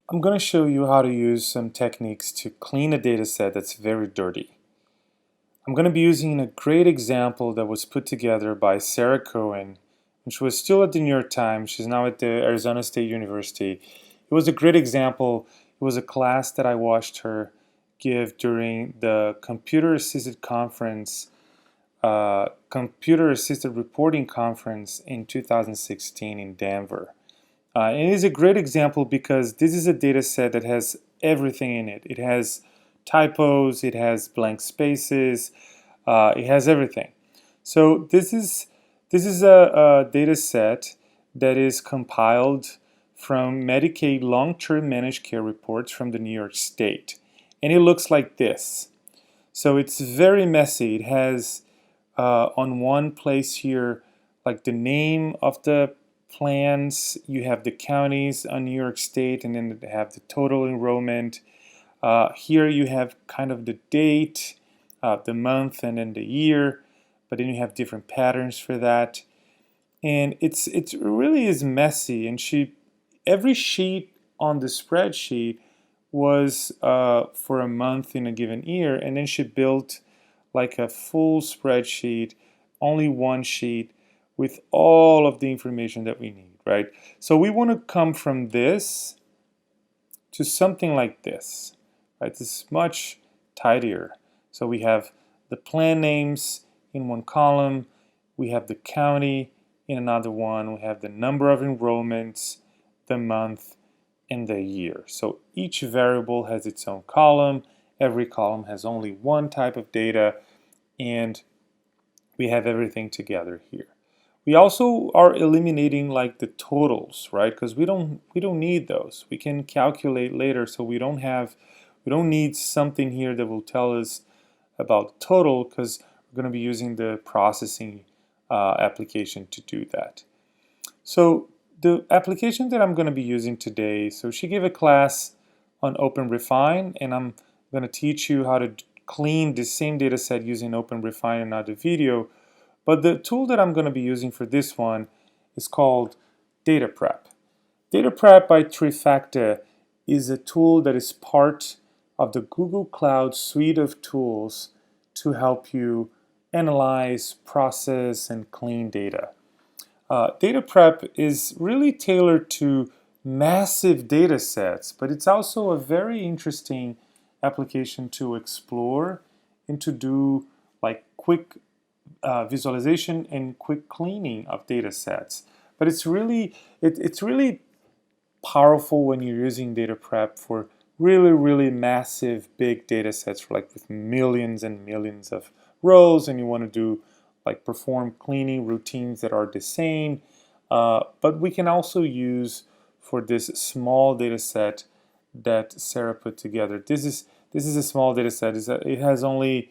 I'm going to show you how to use some techniques to clean a data set that's very dirty. I'm going to be using a great example that was put together by Sarah Cohen, and she was still at the New York Times. She's now at the Arizona State University. It was a great example. It was a class that I watched her give during the Computer Assisted Reporting Conference in 2016 in Denver. And it is a great example because this is a data set that has everything in it. It has typos, it has blank spaces, it has everything. So this is a data set that is compiled from Medicaid long-term managed care reports from the New York State. And it looks like this. So it's very messy. It has on one place here like the name of the plans, you have the counties on New York State, and then they have the total enrollment. Here you have kind of the date, the month, and then the year, but then you have different patterns for that. And it really is messy. And every sheet on the spreadsheet was for a month in a given year, and then she built like a full spreadsheet, only one sheet with all of the information that we need, right? So we want to come from this to something like this, right? This is much tidier. So we have the plan names in one column, we have the county in another one, we have the number of enrollments, the month, and the year. So each variable has its own column. Every column has only one type of data, and we have everything together here. We also are eliminating like the totals, right? Because we don't need those. We can calculate later, so we don't need something here that will tell us about total, because we're going to be using the processing application to do that. So the application that I'm going to be using today, so she gave a class on OpenRefine, and I'm going to teach you how to clean the same data set using OpenRefine in another video. But the tool that I'm going to be using for this one is called Dataprep. Dataprep by Trifacta is a tool that is part of the Google Cloud suite of tools to help you analyze, process, and clean data. Dataprep is really tailored to massive data sets, but it's also a very interesting application to explore and to do like quick visualization and quick cleaning of data sets. But it's really powerful when you're using Dataprep for really massive big data sets, for like with millions and millions of rows, and you want to do like perform cleaning routines that are the same. But we can also use for this small data set that Sarah put together. This is a small data set. It has only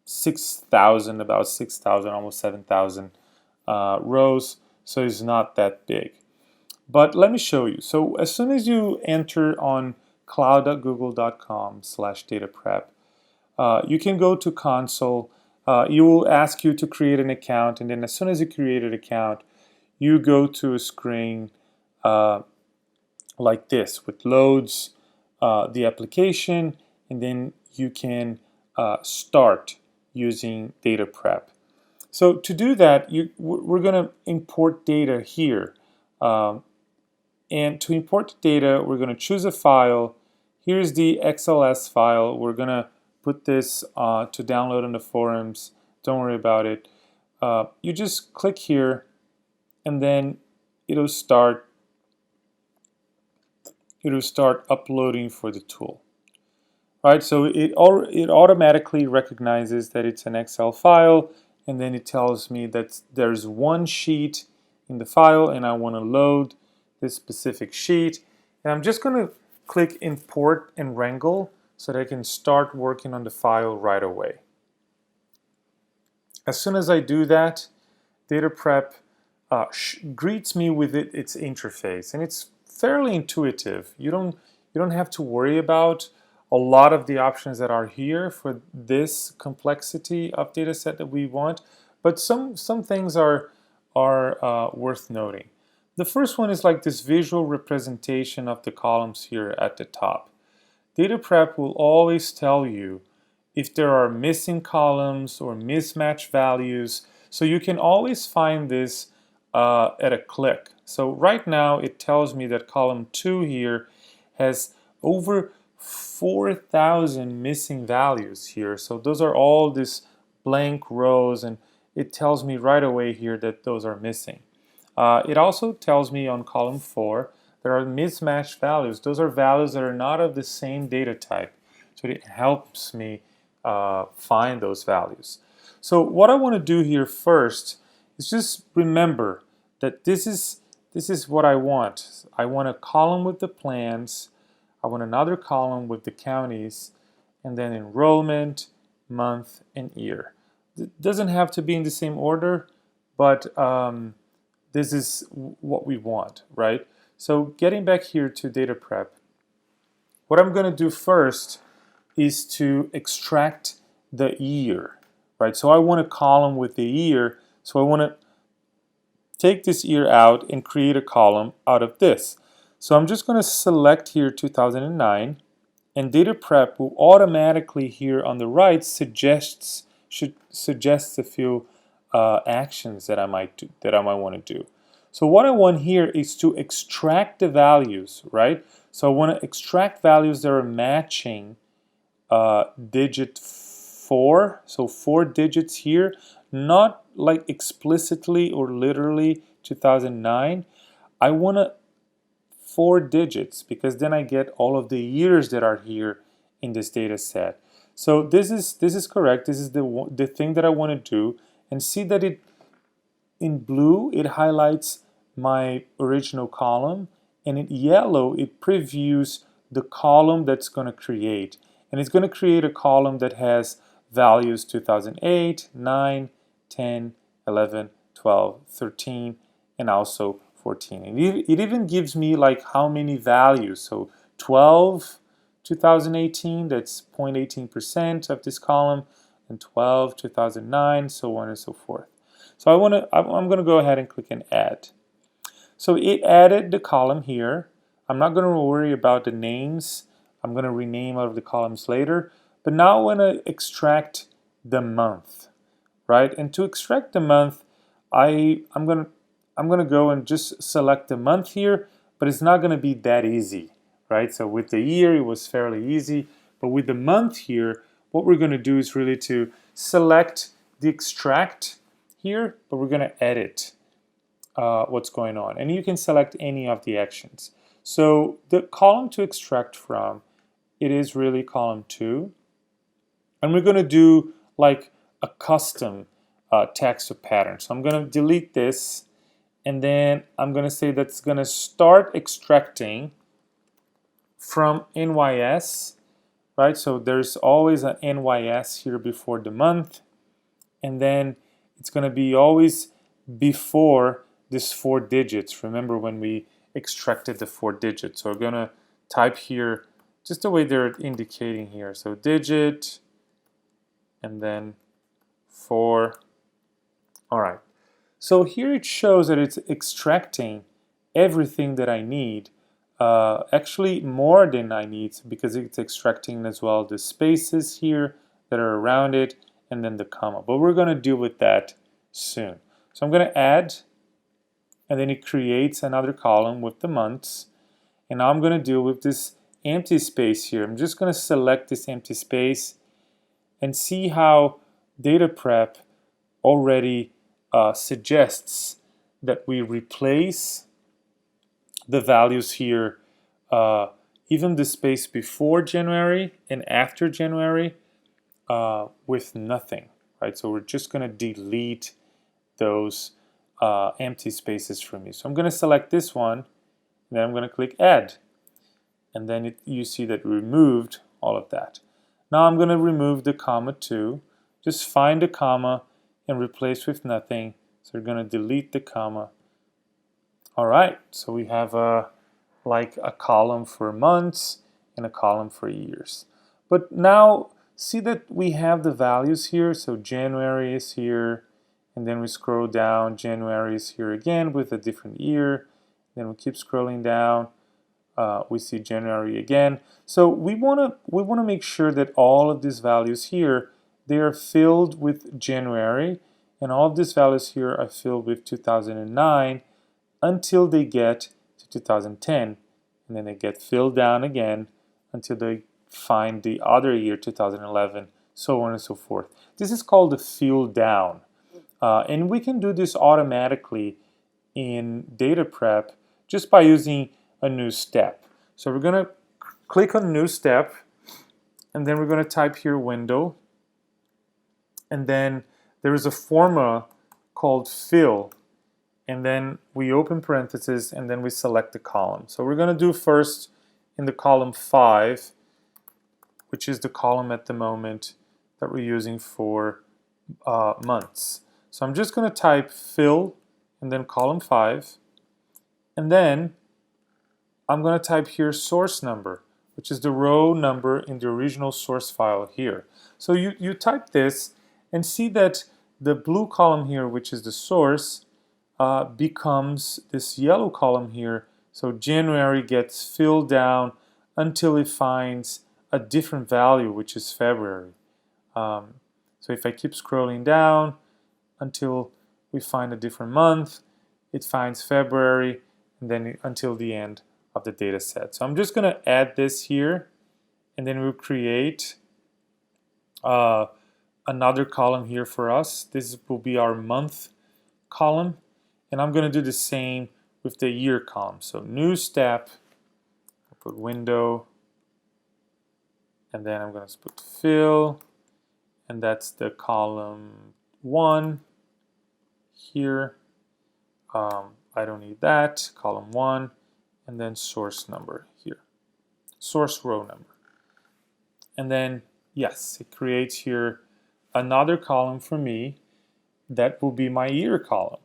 6,000, about 6,000, almost 7,000 rows, so it's not that big. But let me show you. So as soon as you enter on cloud.google.com/dataprep, you can go to console. You will ask you to create an account, and then as soon as you create an account, you go to a screen like this, which loads the application, and then you can start using Dataprep. So to do that, we're going to import data here. And to import data, we're going to choose a file. Here's the XLS file. We're going to put this to download on the forums. Don't worry about it. You just click here, and then it'll start uploading for the tool. Right, so it automatically recognizes that it's an Excel file, and then it tells me that there's one sheet in the file, and I want to load this specific sheet. And I'm just going to click Import and Wrangle so that I can start working on the file right away. As soon as I do that, Dataprep greets me with its interface, and it's fairly intuitive. You don't have to worry about a lot of the options that are here for this complexity of data set that we want, but some things are worth noting. The first one is like this visual representation of the columns here at the top. Dataprep will always tell you if there are missing columns or mismatched values, so you can always find this at a click. So right now it tells me that column 2 here has over 4,000 missing values here. So those are all these blank rows, and it tells me right away here that those are missing. It also tells me on column 4 there are mismatched values. Those are values that are not of the same data type. So it helps me find those values. So what I want to do here first is just remember that this is what I want. I want a column with the plans. I want another column with the counties, and then enrollment, month, and year. It doesn't have to be in the same order, but this is what we want, right? So getting back here to Dataprep, what I'm going to do first is to extract the year, right? So I want a column with the year, so I want to take this year out and create a column out of this. So I'm just going to select here 2009, and Dataprep will automatically here on the right suggest a few actions that I might want to do. So what I want here is to extract the values, right? So I want to extract values that are matching digit 4, so 4 digits here, not like explicitly or literally 2009. I want 4 digits because then I get all of the years that are here in this data set. So this is correct. This is the thing that I want to do, and see that it in blue it highlights my original column, and in yellow it previews the column that's going to create. And it's going to create a column that has values 2008, 9, 10, 11, 12, 13, and also 14. And it even gives me like how many values. So 12, 2018, that's 0.18% of this column, and 12, 2009, so on and so forth. So I'm going to go ahead and click and add. So it added the column here. I'm not going to worry about the names. I'm going to rename all of the columns later. But now I want to extract the month, right? And to extract the month, I'm going to go and just select the month here, but it's not going to be that easy, right? So with the year, it was fairly easy. But with the month here, what we're going to do is really to select the extract here, but we're going to edit what's going on. And you can select any of the actions. So the column to extract from, it is really column 2. And we're going to do like a custom text or pattern. So I'm going to delete this, and then I'm going to say that's going to start extracting from NYS, right? So there's always an NYS here before the month, and then it's going to be always before this 4 digits. Remember when we extracted the 4 digits? So we're going to type here just the way they're indicating here. So digit, and then 4. All right. So here it shows that it's extracting everything that I need. Actually more than I need, because it's extracting as well the spaces here that are around it, and then the comma. But we're going to deal with that soon. So I'm going to add, and then it creates another column with the months. And now I'm going to deal with this empty space here. I'm just going to select this empty space and see how Dataprep already suggests that we replace the values here, even the space before January and after January, with nothing, right? So we're just going to delete those empty spaces from you. So I'm going to select this one, and then I'm going to click Add. And then you see that removed all of that. Now I'm going to remove the comma too. Just find a comma and replace with nothing. So we're going to delete the comma. All right, so we have like a column for months and a column for years. But now see that we have the values here. So January is here, and then we scroll down. January is here again with a different year, Then we keep scrolling down. We see January again. So we wanna make sure that all of these values here, they are filled with January, and all of these values here are filled with 2009 until they get to 2010, and then they get filled down again until they find the other year, 2011, so on and so forth. This is called the fill down, and we can do this automatically in Dataprep just by using a new step. So we're going to click on new step, and then we're going to type here window, and then there is a formula called fill, and then we open parentheses, and then we select the column. So we're going to do first in the column 5, which is the column at the moment that we're using for months. So I'm just going to type fill and then column 5, and then I'm going to type here source number, which is the row number in the original source file here. So you type this and see that the blue column here, which is the source, becomes this yellow column here. So January gets filled down until it finds a different value, which is February. So if I keep scrolling down until we find a different month, it finds February, and then until the end of the data set. So I'm just going to add this here, and then we'll create another column here for us. This will be our month column, and I'm going to do the same with the year column. So new step, I'll put window, and then I'm going to put fill, and that's the column 1 here. I don't need that, column 1, and then source number here, source row number. And then, yes, it creates here another column for me that will be my year column.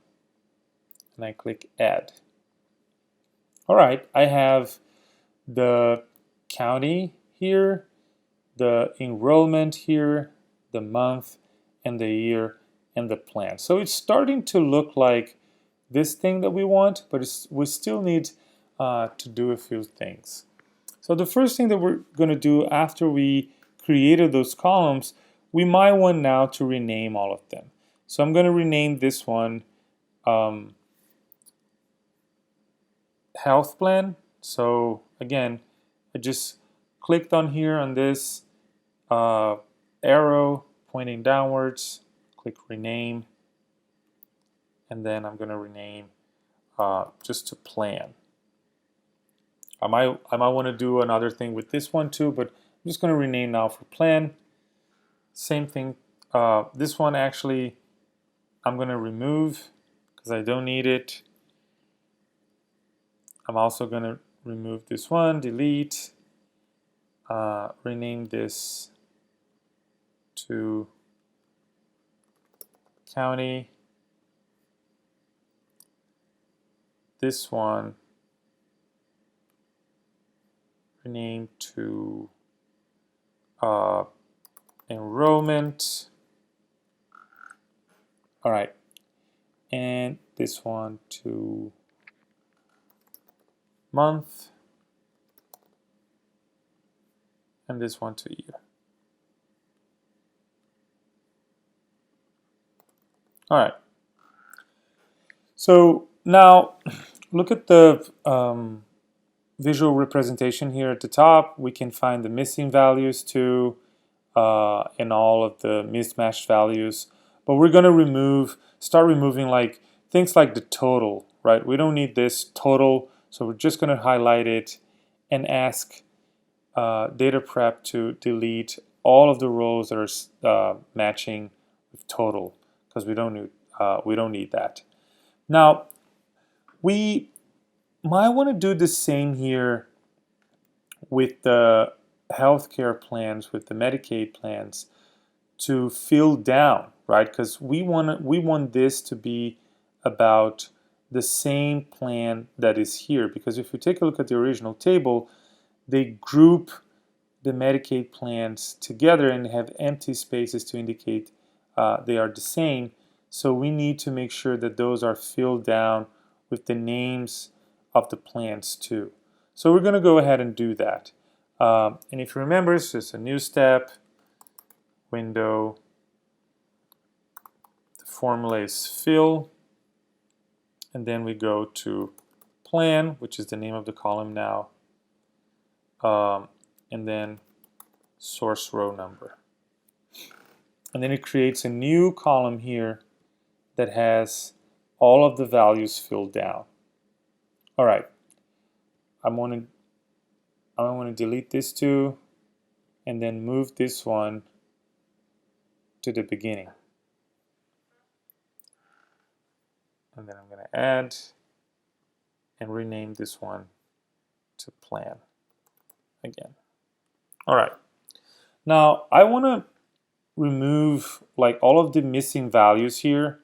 And I click add. All right, I have the county here, the enrollment here, the month, and the year, and the plan. So it's starting to look like this thing that we want, but we still need to do a few things. So the first thing that we're going to do after we created those columns, we might want now to rename all of them. So I'm going to rename this one health plan. So again, I just clicked on here on this arrow pointing downwards, click rename, and then I'm going to rename just to plan. I might want to do another thing with this one too, but I'm just going to rename now for plan. Same thing. This one actually I'm going to remove because I don't need it. I'm also going to remove this one, delete, rename this to county. This one rename to enrollment. All right, and this one to month, and this one to year. All right. So now look at the visual representation here at the top. We can find the missing values too, and all of the mismatched values. But we're going to start removing like things like the total, right? We don't need this total, so we're just going to highlight it and ask Dataprep to delete all of the rows that are matching with total, because we don't need that. Now we might want to do the same here with the healthcare plans, with the Medicaid plans, to fill down, right? Because we want this to be about the same plan that is here. Because if you take a look at the original table, they group the Medicaid plans together and have empty spaces to indicate they are the same. So we need to make sure that those are filled down with the names of the plans too. So we're going to go ahead and do that. And if you remember, it's just a new step, window, the formula is fill, and then we go to plan, which is the name of the column now, and then source row number. And then it creates a new column here that has all of the values filled down. All right, I want to delete this too, and then move this one to the beginning. And then I'm going to add and rename this one to plan again. All right, now I want to remove like all of the missing values here,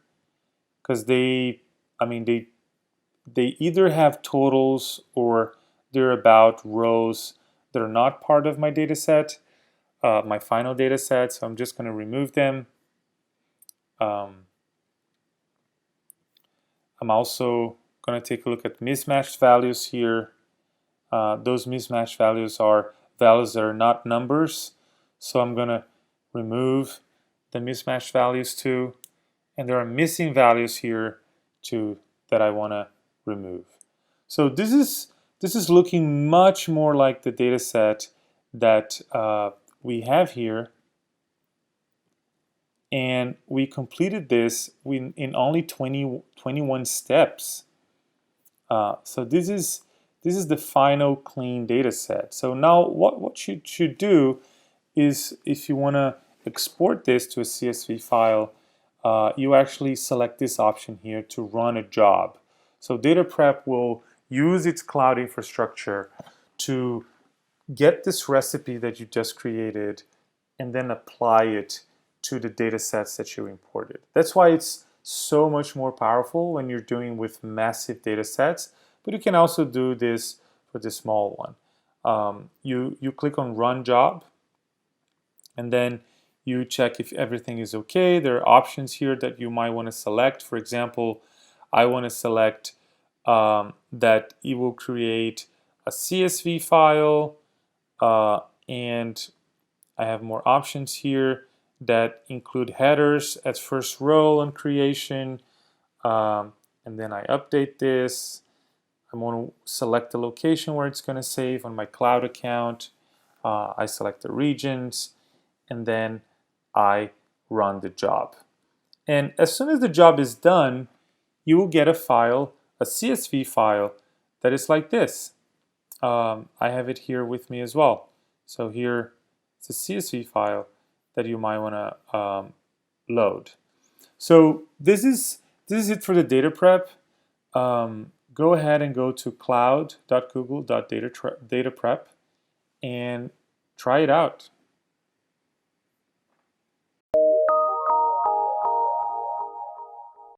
because they either have totals or they're about rows that are not part of my data set, my final data set. So I'm just going to remove them. I'm also going to take a look at mismatched values here. Those mismatched values are values that are not numbers. So I'm going to remove the mismatched values too. And there are missing values here too that I want to remove. So this is looking much more like the data set that we have here. And we completed this in only 21 steps. So this is the final clean data set. So now what you should do is, if you want to export this to a CSV file, you actually select this option here to run a job. So Dataprep will use its cloud infrastructure to get this recipe that you just created and then apply it to the data sets that you imported. That's why it's so much more powerful when you're doing with massive data sets, but you can also do this for the small one. You click on Run Job, and then you check if everything is okay. There are options here that you might want to select. For example, I want to select that it will create a CSV file, and I have more options here that include headers as first row on creation, and then I update this. I want to select the location where it's going to save on my cloud account. I select the regions, and then I run the job. And as soon as the job is done, you will get a file, a CSV file, that is like this. I have it here with me as well. So here it's a CSV file that you might want to load. So this is it for the Dataprep. Go ahead and go to cloud.google.dataprep and try it out.